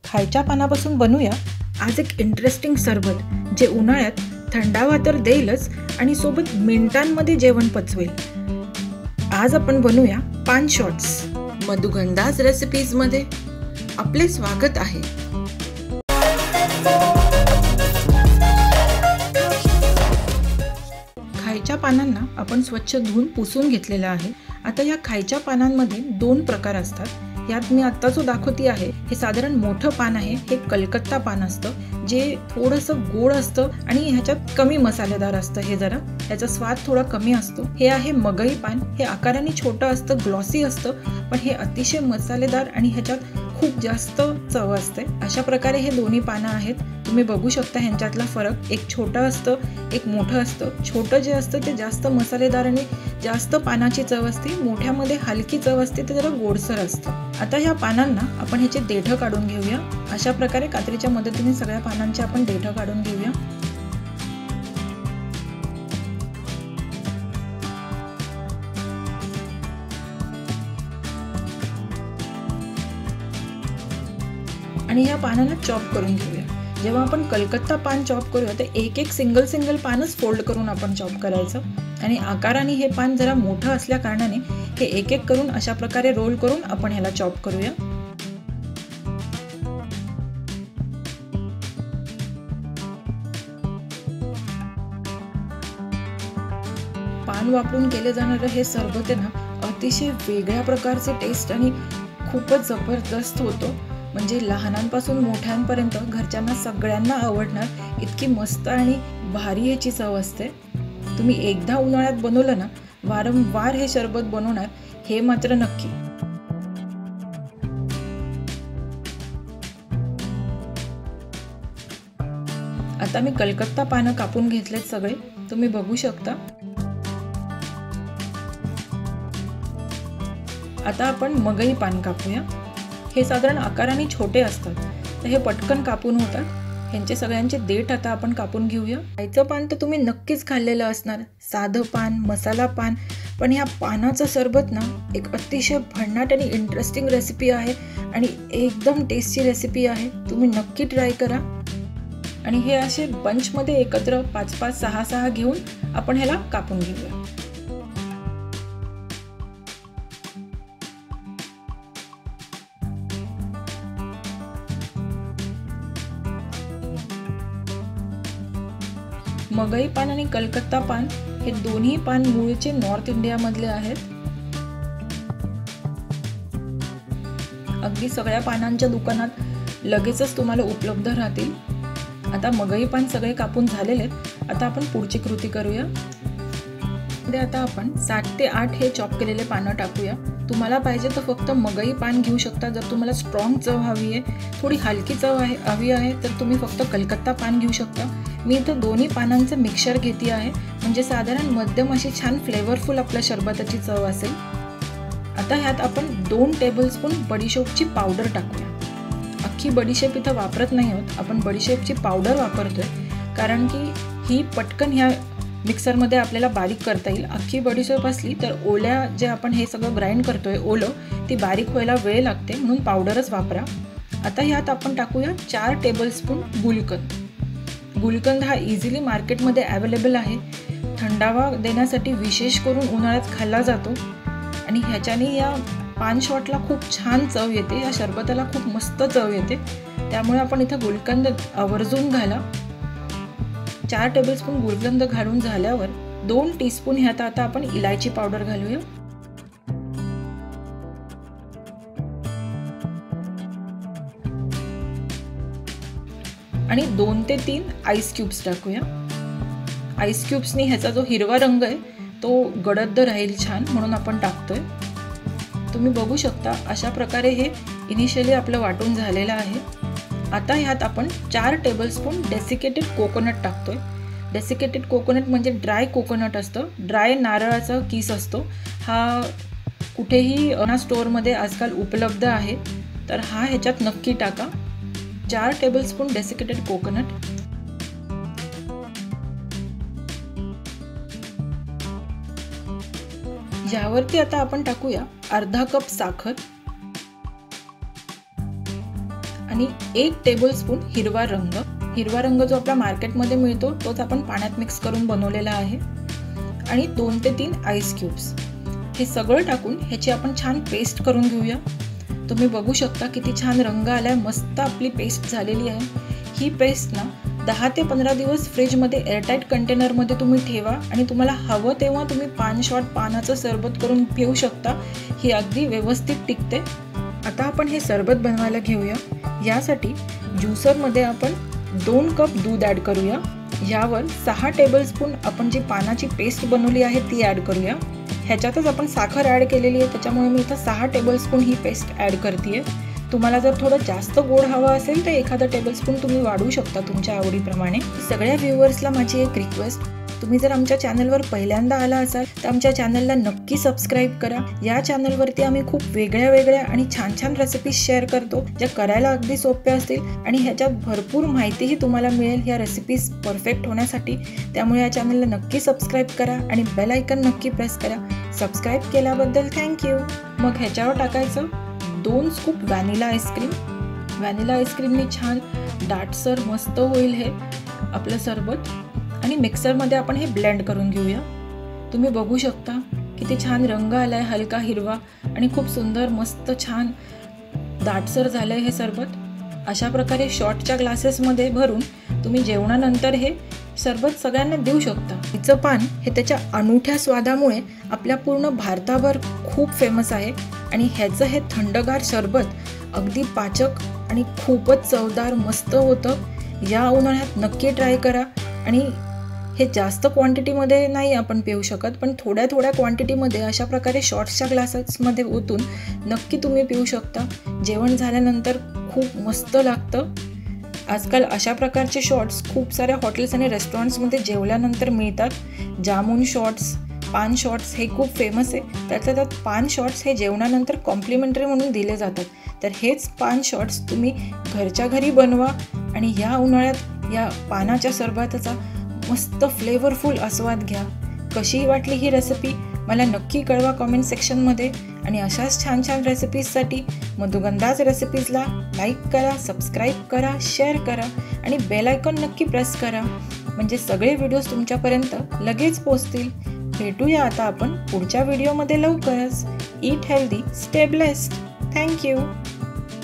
खायच्या पानापासून बनवूया आज एक इंटरेस्टिंग सरबत जे उन्हाळ्यात थंडावा तर देईलच आणि सोबत मिनिटांमध्ये जेवण पचवेल। आज आपण बनवूया पान शॉट्स। मधुगंधाज रेसिपीज मध्ये आपले स्वागत आहे। खायच्या पानांना आपण स्वच्छ धुवून पुसून घेतलेला आहे। आता या खायच्या पानांमध्ये दोन प्रकार असतात। यात मी आता जो दाखवते आहे हे साधारण मोठं पान आहे। हे कलकत्ता पान असतं जे थोडंसं गोड असतं आणि ह्याच्यात कमी मसालेदार असतं। हे जरा याचा स्वाद थोडा कमी असतो। हे आहे मगई पान। हे आकाराने छोटं असतं, ग्लॉसी असतं, पण हे अतिशय मसालेदार आणि ह्याच्यात खूप जास्त चव असते। अशा प्रकारे हे दोन्ही पानं आहेत। तुम्ही बघू शकता ह्यांच्यातला फरक। एक छोटं असतं, एक मोठं असतं। छोटं जे असतं ते जास्त मसालेदार आणि जास्त पानाची चव असते। मोठ्यामध्ये हलकी चव असते, ते जरा गोडसर असतं। आता ह्या पानांना आपण ह्याचे देठ काढून घेऊया। अशा प्रकारे कात्रीच्या मदतीने सगळ्या पानांचे आपण देठ काढून घेऊया। आणि ह्या पानांना चॉप करून घेऊया। जेव्हा आपण कलकत्ता पान चॉप करूया ते एक एक सिंगल पानच फोल्ड करून आपण चॉप करायचं। आणि आकाराने हे पान जरा मोठं असल्या कारणाने हे एक एक करून अशा प्रकारे रोल करून आपण ह्याला चॉप करूया। पान वापरून केले जाणारे हे सरबत आहे ना अतिशय वेगळ्या प्रकारचे टेस्ट आणि खूपच जबरदस्त होतो। म्हणजे लहानांपासून मोठ्यांपर्यंत घरच्यांना सगळ्यांना आवडणार इतकी मस्त आणि भारी याची चव असते। तुम्ही एकदा उन्हाळ्यात बनवलं ना वारंवार हे सरबत बनवणार हे मात्र नक्की। आता मी कलकत्ता पानं कापून घेतलेत सगळे, तुम्ही बघू शकता। आता आपण मगई पान कापूया। हे साधारण आकाराने छोटे असतात, तर हे पटकन कापून होतात। ह्यांचे सगळ्यांचे देठ आता आपण कापून घेऊया। खायचं पान तर तुम्ही नक्कीच खाल्लेलं असणार, साधं पान, मसाला पान, पण ह्या पानाचं सरबत ना एक अतिशय भन्नाट आणि इंटरेस्टिंग रेसिपी आहे आणि एकदम टेस्टी रेसिपी आहे। तुम्ही नक्की ट्राय करा। आणि हे असे बंचमध्ये एकत्र 5-5, 6-6 घेऊन आपण ह्याला कापून घेऊया। मगई पान आणि कलकत्ता पान हे दोन्ही पान मूळचे नॉर्थ इंडिया मधले आहेत। अगदी सगळ्या पानांच्या दुकानात लगेचच तुम्हाला उपलब्ध राहतील। आता मगई पान सगळे कापून झालेले आहेत। आता आपण पुढची कृती करूया। आता आपण 7 ते 8 हे चॉप केलेले पानं टाकूया। तुम्हाला पाहिजे तर फक्त मगई पान घेऊ शकता। जर तुम्हाला स्ट्रॉंग चव हवी आहे, थोडी हलकी चव हवी आहे, तर तुम्ही फक्त कलकत्ता पान घेऊ शकता। मी इथं दोन्ही पानांचं मिक्सचर घेते आहे, म्हणजे साधारण मध्यम अशी छान फ्लेवरफुल आपल्या सरबताची चव असेल। आता ह्यात आपण 2 टेबलस्पून बडीशेपची पावडर टाकूया। अख्खी बडीशेप इथं वापरत नाही आहोत, आपण बडीशेपची पावडर वापरतोय, कारण की ही पटकन ह्या मिक्सरमध्ये आपल्याला बारीक करता येईल। अख्खी बडीशेप असली तर ओल्या जे आपण हे सगळं ग्राइंड करतोय ओलं, ती बारीक व्हायला वेळ लागते, म्हणून पावडरच वापरा। आता ह्यात आपण टाकूया 4 टेबलस्पून गुलकंद। गुलकंद हा इझिली मार्केटमध्ये अवेलेबल आहे। थंडावा देण्यासाठी विशेष करून उन्हाळ्यात खाल्ला जातो आणि ह्याच्याने या पान शॉटला खूप छान चव येते। या सरबताला खूप मस्त चव येते, त्यामुळे आपण इथं गुलकंद आवर्जून घाला। 4 टेबलस्पून गुलकंद घालून झाल्यावर 2 टीस्पून ह्यात आता आपण इलायची पावडर घालूया। आणि 2 ते 3 आईस क्यूब्स टाकूया। आईस क्यूब्सनी ह्याचा जो हिरवा रंग आहे तो गडद राहील छान, म्हणून आपण टाकतोय। तुम्ही बघू शकता अशा प्रकारे हे इनिशियली आपलं वाटून झालेलं आहे। आता ह्यात आपण 4 टेबलस्पून डेसिकेटेड कोकोनट टाकतोय। डेसिकेटेड कोकोनट म्हणजे ड्राय कोकोनट असतं, ड्राय नारळाचा किस असतो। हा कुठेही स्टोअरमध्ये आजकाल उपलब्ध आहे, तर हा ह्याच्यात नक्की टाका। 4 टेबलस्पून डेसिकेटेड कोकोनट। यावरती आता आपण टाकूया अर्धा कप साखर आणि 1 टेबलस्पून हिरवा रंग जो आपल्या मार्केटमध्ये मिळतो तोच आपण पाण्यात मिक्स करून बनवलेला आहे आणि 2 ते 3 आईस क्यूब्स हे सगळं टाकून ह्याची आपण छान पेस्ट करून घेऊया। तुम्ही बघू शकता किती छान रंग आलाय, मस्त आपली पेस्ट झालेली आहे। ही पेस्ट ना 10 ते 15 दिवस फ्रीजमध्ये एअरटाईट कंटेनरमध्ये तुम्ही ठेवा आणि तुम्हाला हवं तेव्हा तुम्ही पान शॉट पानाचं सरबत करून पिऊ शकता। ही अगदी व्यवस्थित टिकते। आता आपण हे सरबत बनवायला घेऊया। यासाठी ज्यूसरमध्ये आपण 2 कप दूध ॲड करूया। यावर 6 टेबलस्पून आपण जी पानाची पेस्ट बनवली आहे ती ॲड करूया। ह्याच्यातच आपण साखर ॲड केलेली आहे, त्याच्यामुळे मी इथं 6 टेबलस्पून ही पेस्ट ॲड करते। तुम्हाला जर थोडं जास्त गोड हवं असेल तर एखादा टेबलस्पून तुम्ही वाढवू शकता तुमच्या आवडीप्रमाणे। सगळ्या व्ह्यूअर्सला माझी एक रिक्वेस्ट, तुम्ही जर आमच्या चॅनलवर पहिल्यांदा आला असाल तर आमच्या चॅनलला नक्की सबस्क्राईब करा। या चॅनलवरती आम्ही खूप वेगळ्या आणि छान रेसिपीज शेअर करतो ज्या करायला अगदी सोप्या असतील आणि ह्याच्यात भरपूर माहितीही तुम्हाला मिळेल ह्या रेसिपीज परफेक्ट होण्यासाठी। त्यामुळे या चॅनलला नक्की सबस्क्राईब करा आणि बेल आयकन नक्की प्रेस करा। सबस्क्राईब केल्याबद्दल थँक्यू। मग ह्याच्यावर टाकायचं 2 स्कूप व्हॅनिला आईस्क्रीम। व्हॅनिला आईस्क्रीमनी छान दाटसर मस्त होईल हे आपलं सरबत आणि मिक्सरमध्ये आपण हे ब्लेंड करून घेऊया। तुम्ही बघू शकता किती छान रंग आलाय, हलका हिरवा आणि खूप सुंदर मस्त छान दाटसर झालंय हे सरबत। अशा प्रकारे शॉटच्या ग्लासेसमध्ये भरून तुम्ही जेवणानंतर हे सरबत सगळ्यांना देऊ शकता। हिचं पान हे त्याच्या अनोख्या स्वादामुळे आपल्या पूर्ण भारताभर खूप फेमस आहे आणि ह्याचं हे थंडगार सरबत अगदी पाचक आणि खूपच चवदार मस्त होतं। या उन्हाळ्यात नक्की ट्राय करा आणि हे जास्त क्वांटिटीमध्ये नाही आपण पिऊ शकत, पण थोड्या क्वांटिटीमध्ये अशा प्रकारे शॉट्सच्या ग्लासेसमध्ये ओतून नक्की तुम्ही पिऊ शकता। जेवण झाल्यानंतर खूप मस्त लागतं। आजकाल अशा प्रकारचे शॉट्स खूप साऱ्या हॉटेल्स आणि रेस्टॉरंट्समध्ये जेवल्यानंतर मिळतात। जामून शॉट्स, पान शॉट्स हे खूप फेमस आहे। त्यातल्या त्यात पान शॉट्स हे जेवणानंतर कॉम्प्लिमेंटरी म्हणून दिले जातात। तर हेच पान शॉट्स तुम्ही घरच्या घरी बनवा आणि या उन्हाळ्यात या पानाच्या सरबताचा मस्त फ्लेवरफुल आस्वाद घ्या। कशी वाटली ही रेसिपी मला नक्की कळवा कमेंट सेक्शनमध्ये आणि अशाच छान रेसिपीजसाठी मधुगंधाज रेसिपीजला लाईक करा, सबस्क्राईब करा, शेअर करा आणि बेल आयकॉन नक्की प्रेस करा, म्हणजे सगळे व्हिडिओज तुमच्यापर्यंत लगेच पोहोचतील। भेटूया आता आपण पुढच्या व्हिडिओमध्ये लवकरच। Eat healthy, stay blessed. Thank you.